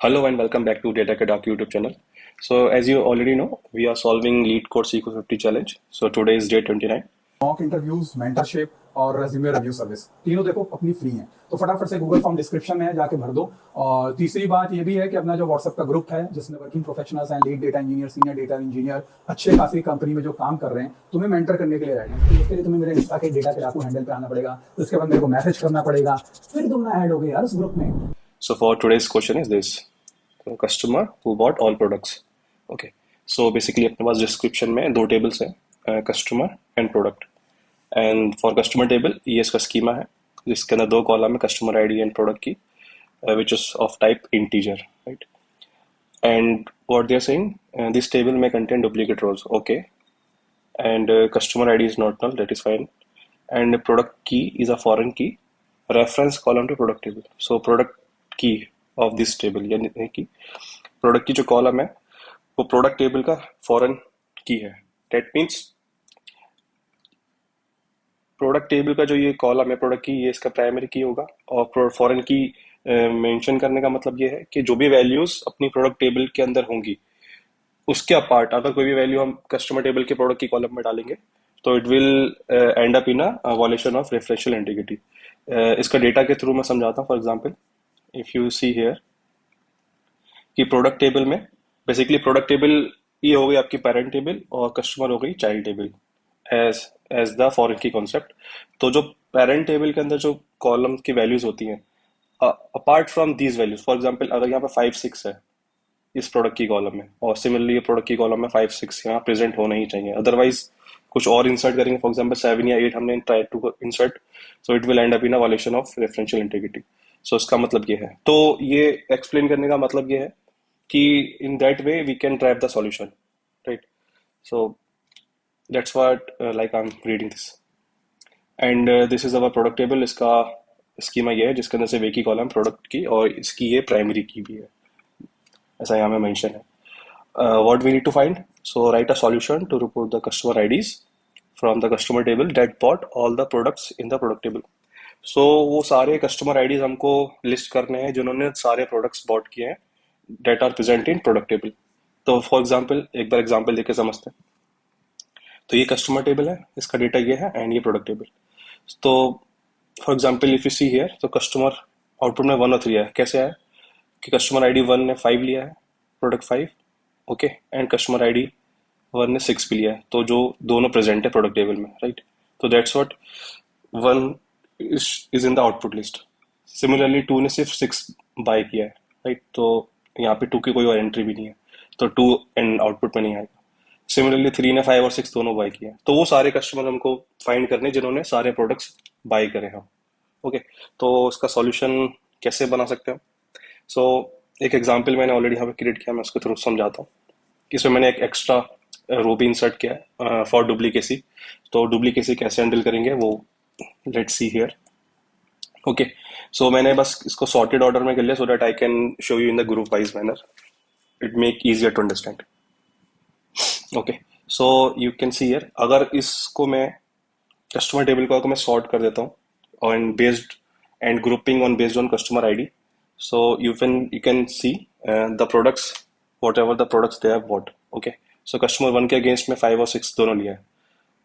Hello and welcome back to Data Kadak YouTube channel. So as you already know, we are solving Lead Code SQL 50 challenge. So today is day 29. Mock interviews, mentorship और resume review service तीनों देखो अपनी free हैं, तो फटाफट से Google form description में है, जाके भर दो। और तीसरी बात ये भी है कि अपना जो व्हाट्सएप का ग्रुप है जिसमें वर्किंग प्रोफेशनल्स हैं, lead data engineer, senior data engineer, अच्छे खासी कंपनी में जो काम कर रहे हैं, तुम्हें मेंटर करने के लिए रेडी है। तो उसके लिए तुम्हें मेरे इंस्टा के डेटा के हैंडल पे आना पड़ेगा, उसके बाद मेरे को मैसेज करना पड़ेगा, फिर तुम ना ऐड हो गए यार उस ग्रुप में। So for today's question is this: so customer who bought all products. Okay. So basically अपने पास description में दो tables हैं, customer and product. And for customer table ये इसका schema है जिसके अंदर दो column है customer ID and product की, which is of type integer, right? And what they are saying, this table may contain duplicate rows. Okay. And customer ID is not null, that is fine. And product key is a foreign key. Reference column to product table. So product key of this table, यानी कि product की जो column है वो product table का foreign key है. That means product table का जो ये कॉलम है प्रोडक्ट की, ये इसका प्राइमरी की होगा। और फॉरेन की मेंशन करने का मतलब ये है कि जो भी वैल्यूज अपनी प्रोडक्ट टेबल के अंदर होंगी उसके अपार्ट अगर कोई भी वैल्यू हम कस्टमर टेबल के प्रोडक्ट की कॉलम में डालेंगे तो it will end up in a violation of referential integrity. इसका डेटा के थ्रू मैं समझाता हूँ। For example if you see here कि प्रोडक्ट टेबल में बेसिकली प्रोडक्ट टेबल ये हो गई आपकी पेरेंट टेबल और कस्टमर हो गई child table as as the foreign key concept. तो जो पेरेंट टेबल के अंदर जो कॉलम की वैल्यूज होती हैं apart from these values, for example अगर यहाँ पे 5 6 है इस प्रोडक्ट की कॉलम में और सिमिलरली ये प्रोडक्ट की कॉलम में 5 6 यहाँ प्रेजेंट होना ही चाहिए, अदरवाइज कुछ और इंसर्ट करेंगे फॉर एग्जांपल 7 या 8 हमने try to insert, so it will end up in a violation of referential integrity. So इसका मतलब ये है, तो ये एक्सप्लेन करने का मतलब ये है कि in that way we can drive the solution, right? So that's what like I am reading this and this is our product table. इसका स्कीमा ये है जिसके अंदर से वे की कॉलम प्रोडक्ट की और इसकी ये प्राइमरी की भी है, ऐसा यहाँ में मेंशन है। What we need to find, so write a solution to report the customer IDs from the customer table that bought all the products in the product table. So वो सारे कस्टमर आईडीज हमको list करने हैं जिन्होंने सारे products bot किए हैं that are present in product table. तो फॉर एग्जांपल एक बार एग्जांपल देके समझते हैं। तो ये कस्टमर टेबल है, इसका डेटा ये है एंड ये प्रोडक्ट टेबल। तो for example if you see here तो कस्टमर आउटपुट में 1 और 3 है। कैसे आया कि कस्टमर आईडी 1 ने 5 लिया है, product 5, okay, and customer ID 1 ने 6 भी लिया है, तो जो दोनों प्रेजेंट है प्रोडक्ट टेबल में, राइट? तो that's what 1 is in the output list. Similarly 2 ने सिर्फ 6 बाय किया है, राइट? तो यहाँ पे 2 की कोई और एंट्री भी नहीं है, तो 2 एंड आउटपुट में नहीं आएगा। सिमिलरली 3 ने 5 और 6 दोनों बाय किया है, तो वो सारे कस्टमर हमको फाइंड करने जिन्होंने सारे प्रोडक्ट्स बाय करे हैं, ओके। तो इसका सॉल्यूशन कैसे बना सकते हैं? सो एक एग्जांपल मैंने ऑलरेडी यहाँ पे क्रिएट किया, मैं उसके थ्रू समझाता हूँ। इसमें मैंने एक एक्स्ट्रा रो भी इंसर्ट किया है फॉर डुप्लीकेसी। तो डुप्लीकेसी कैसे हैंडल करेंगे वो let's see here, okay. So मैंने बस इसको सॉर्टेड ऑर्डर में कर लिया so that I can show you in the group wise manner, it make easier to understand, okay. So you can see here अगर इसको मैं कस्टमर टेबल को अगर मैं सॉर्ट कर देता हूँ और based and grouping on based on customer ID. So you can see the products, whatever the products they have bought. Okay. So customer 1 के अगेंस्ट में 5 और 6 दोनों लिया है,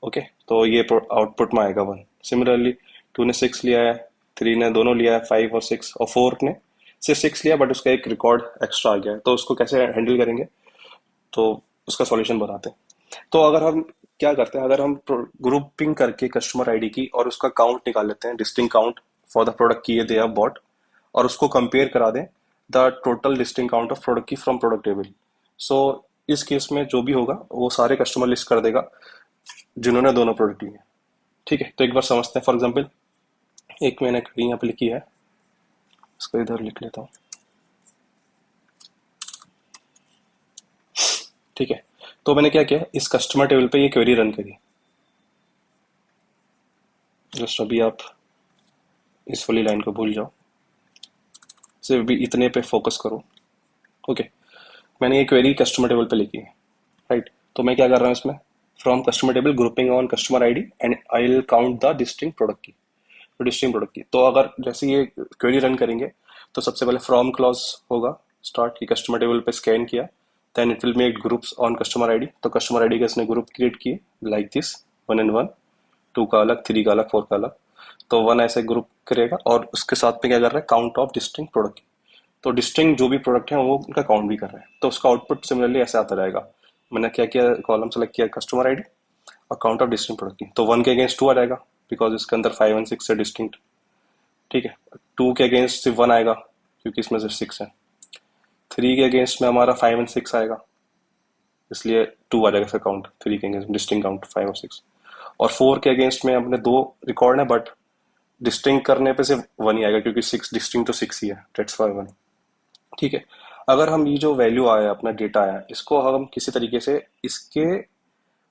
ओके। तो ये आउटपुट में आएगा 1। सिमिलरली 2 ने 6 लिया है, 3 ने दोनों लिया है 5 और 6, और 4 ने सिर्फ 6 लिया बट उसका एक रिकॉर्ड एक्स्ट्रा आ गया है। तो उसको कैसे हैंडल करेंगे, तो उसका सॉल्यूशन बनाते हैं। तो अगर हम क्या करते हैं, अगर हम ग्रुपिंग करके कस्टमर आईडी की और उसका काउंट निकाल लेते हैं, distinct count for the product की दे हैव बॉट, और उसको कंपेयर करा दें the total listing count of product की फ्रॉम प्रोडक्ट टेबल। सो इस केस में जो भी होगा वो सारे कस्टमर लिस्ट कर देगा जिन्होंने दोनों प्रोडक्ट लिए, ठीक है। तो एक बार समझते हैं। फॉर एग्जांपल एक मैंने यहाँ पे लिखी है, इसको इधर लिख लेता हूँ, ठीक है। तो मैंने क्या किया, इस कस्टमर टेबल पे ये क्वेरी रन करी। जस्ट अभी आप इस वाली लाइन को भूल जाओ, सिर्फ भी इतने पे फोकस करो, ओके। मैंने ये क्वेरी कस्टमर टेबल पे लिखी है, राइट? तो मैं क्या कर रहा हूँ इसमें, from customer table grouping on customer ID and I will count the distinct product की, तो डिस्टिंक्ट प्रोडक्ट की। तो अगर जैसे ये क्वेरी रन करेंगे तो सबसे पहले फ्रॉम क्लॉज होगा, स्टार्ट की कस्टमर टेबल पे स्कैन किया, then it will make groups on customer ID. तो कस्टमर आईडी के इसने ग्रुप क्रिएट किए लाइक दिस, 1 and 1, 2 का अलग, 3 का अलग, 4 का अलग। तो 1 ऐसे ग्रुप करेगा और उसके साथ में क्या कर रहा है, काउंट ऑफ डिस्टिंक्ट प्रोडक्ट। तो डिस्टिंक्ट जो भी प्रोडक्ट है वो उनका काउंट भी कर रहा है, तो उसका आउटपुट सिमिलरली ऐसे आता रहेगा। मैंने क्या किया, कॉलम सेलेक्ट किया कस्टमर आईडी और काउंट ऑफ डिस्टिंक्ट प्रोडक्ट की, तो 1 के अगेंस्ट 2 आ जाएगा बिकॉज इसके अंदर 5 और 6 है डिस्टिंक्ट। ठीक है, 2 के अगेंस्ट सिर्फ 1 आएगा क्योंकि इसमें सिर्फ 6 है। 3 के अगेंस्ट में हमारा 5 और 6 आएगा, इसलिए 2 आ जाएगा फिर काउंट 3 के अगेंस्ट, डिस्टिंक्ट काउंट 5 और 6। और 4 के अगेंस्ट में अपने 2 रिकॉर्ड है बट डिस्टिंक्ट करने पे सिर्फ 1 ही आएगा क्योंकि 6 डिस्टिंक्ट तो 6 ही है, दैट्स व्हाई 1। ठीक है, अगर हम ये जो वैल्यू आया अपना डेटा आया, इसको हम किसी तरीके से इसके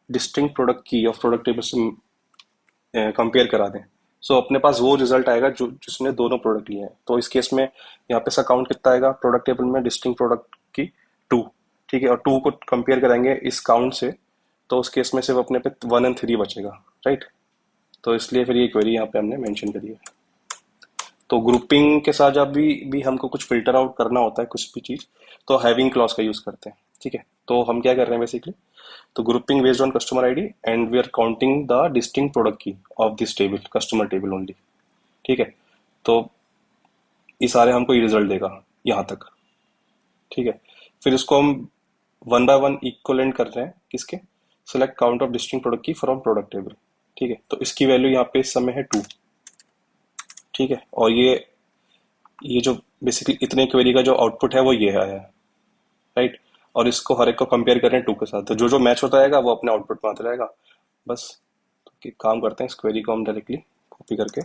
डिस्टिंक्ट प्रोडक्ट की और प्रोडक्ट टेबल से कंपेयर करा दें, सो अपने पास वो रिजल्ट आएगा जो जिसने दोनों प्रोडक्ट लिए हैं। तो इस केस में यहाँ पे इसका काउंट कितना आएगा प्रोडक्ट टेबल में डिस्टिंक्ट प्रोडक्ट की, 2। ठीक है, और 2 को कंपेयर कराएंगे इस काउंट से, तो उस केस में सिर्फ अपने पे 1 और 3 बचेगा, राइट। तो इसलिए फिर ये क्वेरी यहाँ पे हमने मेंशन करी है। तो ग्रुपिंग के साथ जब भी हमको कुछ फिल्टर आउट करना होता है कुछ भी चीज, तो हैविंग क्लॉज का यूज करते हैं। ठीक है, तो हम क्या कर रहे हैं बेसिकली, तो grouping based on customer ID and we are counting the distinct product key of this table, customer table only. ठीक है, तो ये सारे हमको ये रिजल्ट देगा यहाँ तक। ठीक है, फिर इसको हम 1 by 1 इक्वलेंट कर रहे हैं किसके, select count of distinct product की फ्रॉम प्रोडक्ट टेबल। ठीक है, तो इसकी वैल्यू यहाँ पे इस समय है 2। ठीक है, और ये जो बेसिकली इतने क्वेरी का जो आउटपुट है वो ये आया है, राइट। और इसको हर एक को कंपेयर कर रहे हैं 2 के साथ, तो जो जो मैच होता रहेगा वो अपने आउटपुट में आता रहेगा। बस तो काम करते हैं, इस क्वेरी को हम डायरेक्टली कॉपी करके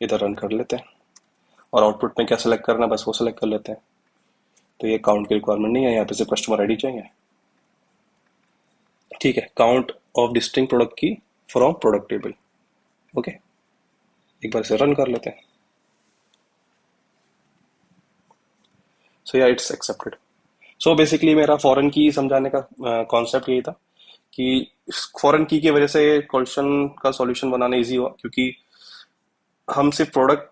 इधर रन कर लेते हैं और आउटपुट में क्या सेलेक्ट करना है बस वो सेलेक्ट कर लेते हैं। तो ये काउंट की रिक्वायरमेंट नहीं है, यहाँ पे सिर्फ कस्टमर आईडी चाहिए। ठीक है, काउंट ऑफ डिस्टिंक्ट प्रोडक्ट की फ्रॉम प्रोडक्ट टेबल। ओके, एक बार इसे रन कर लेते हैं। सो या इट्स एक्सेप्टेड। सो बेसिकली मेरा फॉरेन की समझाने का कॉन्सेप्ट यही था कि फॉरेन की वजह से क्वेश्चन का सॉल्यूशन बनाना इजी हुआ, क्योंकि हम सिर्फ प्रोडक्ट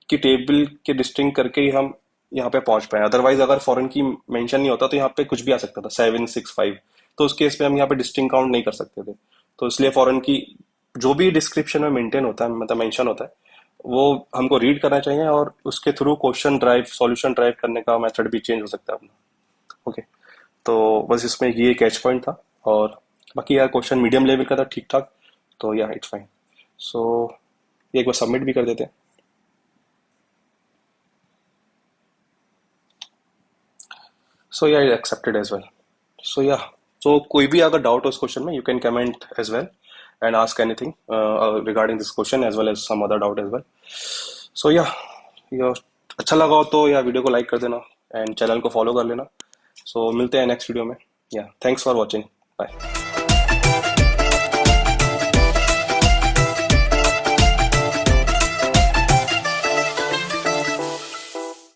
की टेबल के डिस्टिंग करके ही हम यहाँ पे पहुंच पाए। अदरवाइज अगर फॉरेन की मेंशन नहीं होता तो यहाँ पे कुछ भी आ सकता था 7, 6, 5, तो उस केस में हम यहाँ पे डिस्टिंग काउंट नहीं कर सकते थे। तो इसलिए फॉरेन की जो भी डिस्क्रिप्शन में मेंटेन होता है, मतलब मेंशन होता है, वो हमको रीड करना चाहिए और उसके through question drive, solution drive करने का मेथड भी चेंज हो सकता है अपना। ओके, तो बस इसमें ये कैच पॉइंट था, और बाकी यार क्वेश्चन मीडियम लेवल का था, ठीक ठाक। तो या इट्स फाइन। सो ये एक बार सबमिट भी कर देते हैं। सो या एक्सेप्टेड एज वेल। सो या, सो कोई भी अगर डाउट हो इस क्वेश्चन में, you can comment as well and ask anything regarding this question as well as some other doubt as well. So yeah, अच्छा लगा हो तो या वीडियो को लाइक कर देना एंड चैनल को फॉलो कर लेना। सो मिलते हैं नेक्स्ट वीडियो में। या थैंक्स फॉर वॉचिंग, बाय।